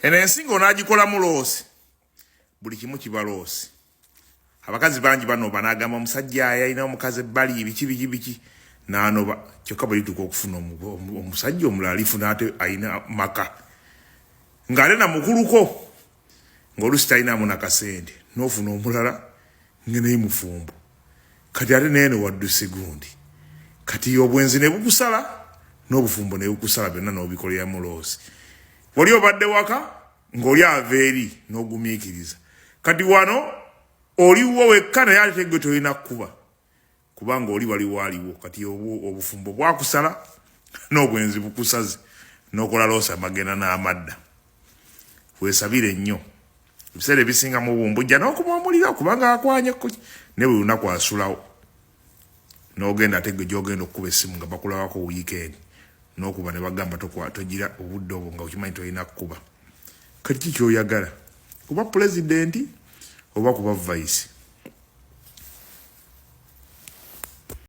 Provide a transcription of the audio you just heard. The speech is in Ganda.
ene ensingo onagikola muloosi buli kimu kiba loosi. Abakazi bangi bano banagamba omusajja ayina omukazi ebbali biki n'anoba kyokka bwe lituuka okufuna omusajja omulala alifuna ate ayina maka ng'ate na mukuluko ng'oluusi talinamu nakasente n'ofuna omulala ng'enaye mufumbo kati ate naye newadduse gundi kati obwenzi ne bukusala n'obufumbo ne bukusala byonna n'obikolera muloosi. Oli obadde waka ng'oli ava eri n'ogumiikiriza kati wano oliwo wekka naye ate gwe tolina kkuba kubanga oli waliwo aliwo kati obufumbo bwakusala n'obwenzi bukusaze n'okola loosa amagenda n'amadda. Weesabire nnyo ebiseera ebisinga mu bumbujja n'okumwamulira kubanga akwanye ne buli lunaku asulawo n'ogenda ate gwe gy'ogenda okkuba essimu nga bakulabako weekend n'okuba ne bagamba togira obudde obwo nga okimanyi tolina kkuba. Kati ki ky'oyagala kuba pulezidenti oba kuba vice?